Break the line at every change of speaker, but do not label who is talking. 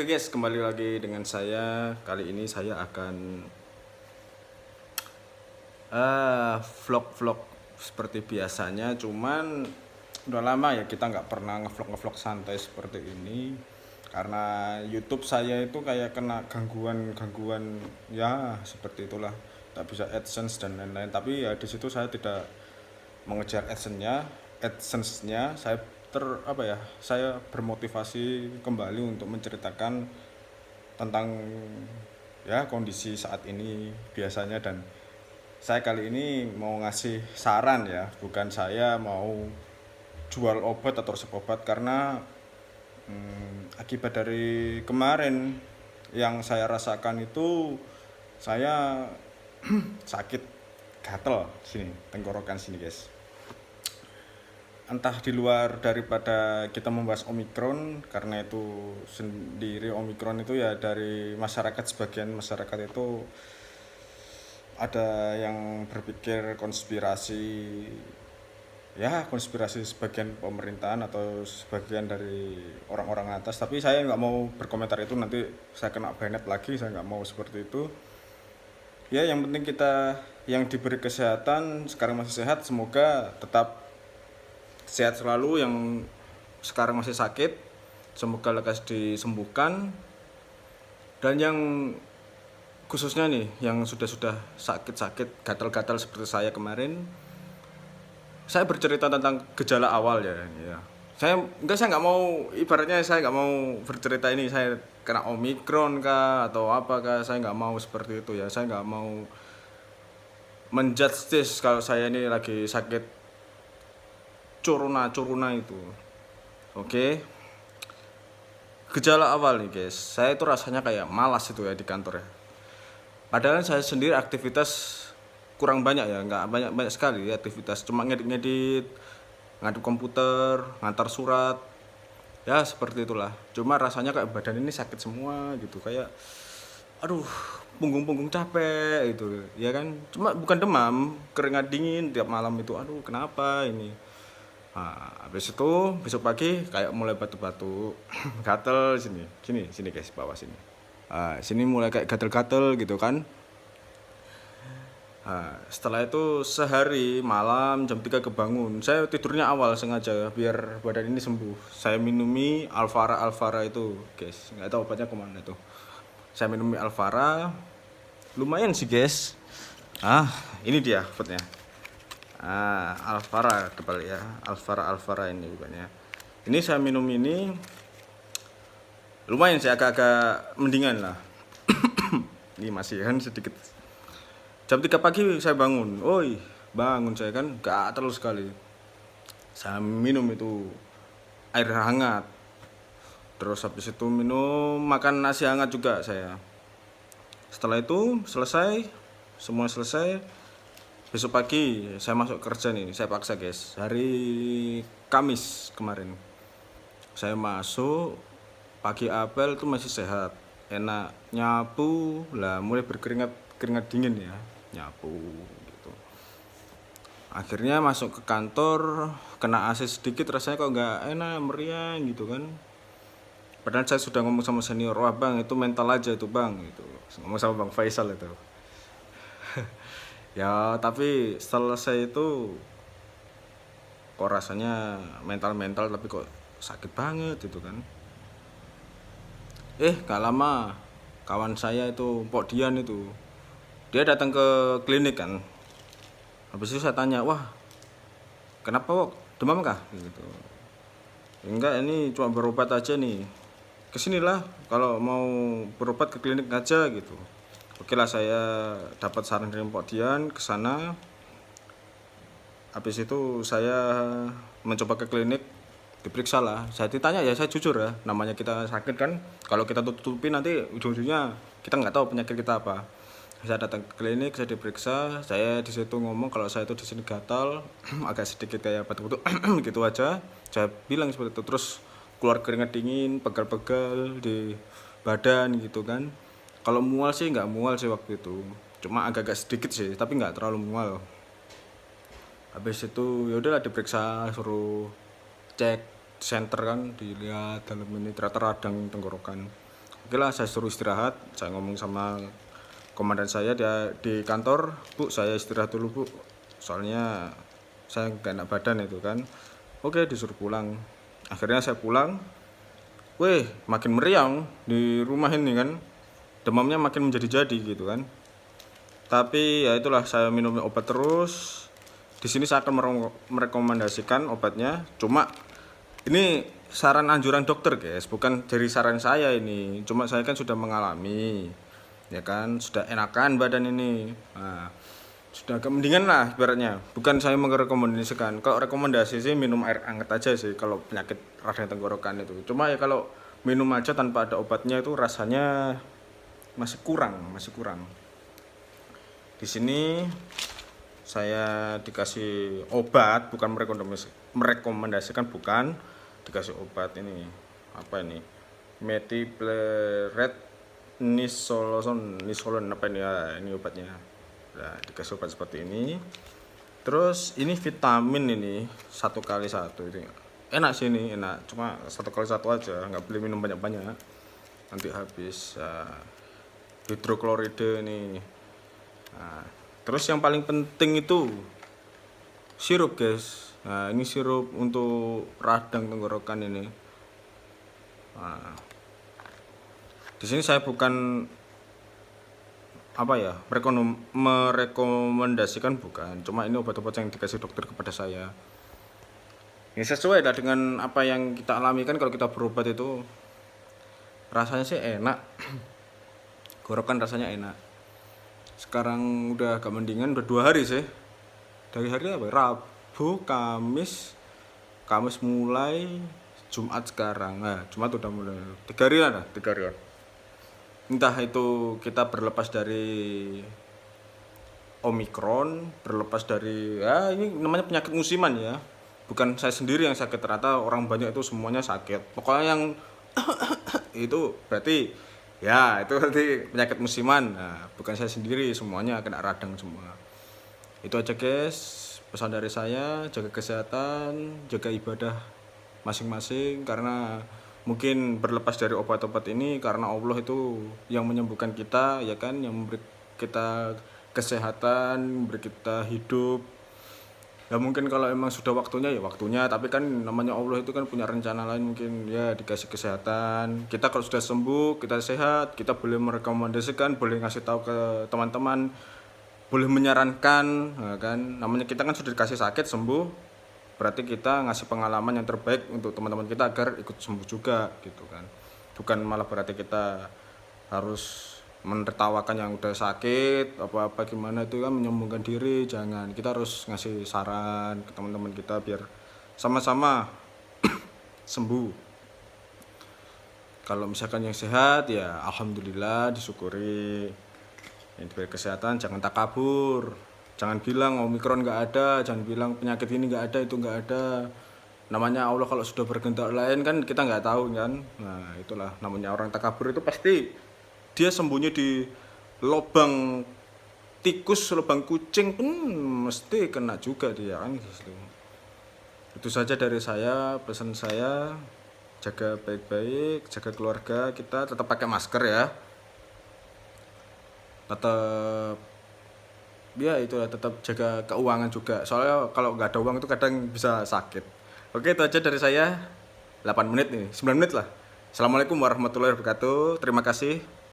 Oke guys, kembali lagi dengan saya. Kali ini saya akan vlog-vlog seperti biasanya. Cuman udah lama ya kita nggak pernah ngevlog santai seperti ini. Karena YouTube saya itu kayak kena gangguan ya seperti itulah. Tak bisa AdSense dan lain-lain. Tapi ya di situ saya tidak mengejar AdSense-nya. Saya bermotivasi kembali untuk menceritakan tentang ya kondisi saat ini biasanya, dan saya kali ini mau ngasih saran ya, bukan saya mau jual obat atau resep obat, karena akibat dari kemarin yang saya rasakan itu saya sakit gatel sini, tenggorokan sini guys. Entah di luar daripada kita membahas Omikron, karena itu sendiri Omikron itu ya dari masyarakat, sebagian masyarakat itu ada yang berpikir konspirasi sebagian pemerintahan atau sebagian dari orang-orang atas, tapi saya nggak mau berkomentar itu, nanti saya kena banet lagi, saya nggak mau seperti itu. Ya yang penting kita yang diberi kesehatan sekarang masih sehat, semoga tetap sehat selalu. Yang sekarang masih sakit, semoga lekas disembuhkan. Dan yang khususnya nih yang sudah sakit-sakit, gatal-gatal seperti saya kemarin, saya bercerita tentang gejala awal ya. Saya nggak mau, ibaratnya saya nggak mau bercerita ini saya kena Omikron kah atau apakah, saya nggak mau seperti itu ya. Saya nggak mau menjudge kalau saya ini lagi sakit corona itu. Oke. Gejala awal nih guys, saya itu rasanya kayak malas itu ya di kantor ya. Padahal saya sendiri aktivitas kurang banyak ya, nggak banyak sekali ya aktivitas, cuma ngedit-ngedit, ngaduk komputer, ngantar surat, ya seperti itulah. Cuma rasanya kayak badan ini sakit semua gitu, kayak aduh, punggung capek itu ya kan. Cuma bukan demam, keringat dingin tiap malam itu, aduh kenapa ini. Nah, habis itu besok pagi kayak mulai batu-batu, gatel sini guys, bawah sini. Sini mulai kayak gatel-gatel gitu kan. Setelah itu sehari malam jam 3 kebangun. Saya tidurnya awal sengaja biar badan ini sembuh. Saya minumi Alfara itu, guys. Nggak tahu obatnya kemana itu. Saya minumi Alfara, lumayan sih guys. Ini dia obatnya. Alfara kebalik ya. Alfara ini bukannya. Ini saya minum ini lumayan sih, agak-agak mendingan lah. Ini masih kan sedikit. Jam 3 pagi saya bangun. Bangun saya kan gatel sekali. Saya minum itu air hangat. Terus habis itu makan nasi hangat juga saya. Setelah itu semua selesai. Besok pagi saya masuk kerja nih, saya paksa guys. Hari Kamis kemarin saya masuk, pagi apel itu masih sehat, enak, nyapu lah, mulai keringat dingin ya, nyapu gitu. Akhirnya masuk ke kantor, kena AC sedikit, rasanya kok nggak enak, meriang gitu kan. Padahal saya sudah ngomong sama senior, wah bang itu mental aja itu bang, gitu. Ngomong sama bang Faisal itu. Ya tapi selesai itu kok rasanya mental tapi kok sakit banget itu kan. Gak lama kawan saya itu Pok Dian itu, dia datang ke klinik kan. Habis itu saya tanya, wah kenapa Pok, demam kah gitu. Enggak, ini cuma berobat aja nih, kesinilah kalau mau berobat ke klinik aja gitu. Oke lah, saya dapat saran dari Pok Dian ke sana. Habis itu saya mencoba ke klinik, diperiksa lah. Saya ditanya ya, saya jujur ya, namanya kita sakit kan, kalau kita tutupi nanti ujung-ujungnya kita nggak tahu penyakit kita apa. Saya datang ke klinik, saya diperiksa, saya di situ ngomong kalau saya itu di sini gatal, agak sedikit kayak batuk-batuk gitu aja. Saya bilang seperti itu, terus keluar keringat dingin, pegal-pegal di badan gitu kan. Kalau mual sih nggak mual sih waktu itu, cuma agak-agak sedikit sih, tapi nggak terlalu mual. Habis itu ya udahlah, diperiksa, suruh cek center kan, dilihat dalam ini ternyata radang tenggorokan. Oke lah, saya suruh istirahat, saya ngomong sama komandan saya dia di kantor, Bu saya istirahat dulu Bu, soalnya saya gak enak badan itu kan. Oke, disuruh pulang. Akhirnya saya pulang, weh makin meriang di rumah ini kan, demamnya makin menjadi-jadi gitu kan. Tapi ya itulah, saya minum obat terus. Di sini saya akan merekomendasikan obatnya. Cuma ini saran anjuran dokter guys, bukan dari saran saya ini. Cuma saya kan sudah mengalami, ya kan, sudah enakan badan ini. Nah, sudah agak mendingan lah ibaratnya. Bukan saya merekomendasikan. Kalau rekomendasi sih minum air hangat aja sih kalau penyakit radang tenggorokan itu. Cuma ya kalau minum aja tanpa ada obatnya itu rasanya masih kurang. Di sini saya dikasih obat, bukan merekomendasikan, bukan, dikasih obat ini apa ini, metipleret nisolon apa ini ya, ini obatnya. Nah, dikasih obat seperti ini. Terus ini vitamin ini 1x1 itu enak sih, ini enak, cuma 1x1 aja, nggak boleh minum banyak-banyak nanti habis. Hidrokloride ini. Nah, terus yang paling penting itu sirup guys. Nah, ini sirup untuk radang tenggorokan ini. Nah, di sini saya bukan apa ya, merekomendasikan, bukan, cuma ini obat-obat yang dikasih dokter kepada saya. Ini sesuai lah dengan apa yang kita alami kan. Kalau kita berobat itu rasanya sih enak, gorokan rasanya enak. Sekarang udah agak mendingan, udah 2 hari sih. Dari hari apa? Rabu, Kamis mulai, Jumat sekarang. Nah, Jumat udah mulai 3 hari lah, 3 hari. Entah itu kita berlepas dari Omikron, berlepas dari ini namanya penyakit musiman ya. Bukan saya sendiri yang sakit, ternyata orang banyak itu semuanya sakit. Pokoknya yang itu berarti ya itu berarti penyakit musiman. Nah, bukan saya sendiri, semuanya kena radang semua. Itu aja guys, pesan dari saya, jaga kesehatan, jaga ibadah masing-masing, karena mungkin berlepas dari obat-obat ini karena Allah itu yang menyembuhkan kita, ya kan, yang memberi kita kesehatan, memberi kita hidup. Ya mungkin kalau emang sudah waktunya ya waktunya, tapi kan namanya Allah itu kan punya rencana lain, mungkin ya dikasih kesehatan. Kita kalau sudah sembuh, kita sehat, kita boleh merekomendasikan, boleh ngasih tahu ke teman-teman, boleh menyarankan, ya kan. Namanya kita kan sudah dikasih sakit sembuh, berarti kita ngasih pengalaman yang terbaik untuk teman-teman kita agar ikut sembuh juga gitu kan. Bukan malah berarti kita harus menertawakan yang udah sakit apa-apa gimana, itu kan menyombongkan diri. Jangan, kita harus ngasih saran ke teman-teman kita biar sama-sama sembuh. Kalau misalkan yang sehat ya alhamdulillah, disyukuri. Yang diberi kesehatan jangan takabur, jangan bilang Omikron nggak ada, jangan bilang penyakit ini nggak ada, itu nggak ada. Namanya Allah kalau sudah berkehendak lain kan kita nggak tahu kan. Nah itulah namanya orang takabur, itu pasti dia sembunyi di lubang tikus, lubang kucing pun mesti kena juga dia kan gitu. Itu saja dari saya, pesan saya, jaga baik-baik, jaga keluarga kita, tetap pakai masker ya, tetap ya itulah, tetap jaga keuangan juga, soalnya kalau nggak ada uang itu kadang bisa sakit. Oke, itu aja dari saya. 8 menit nih, 9 menit lah. Assalamualaikum warahmatullahi wabarakatuh, terima kasih.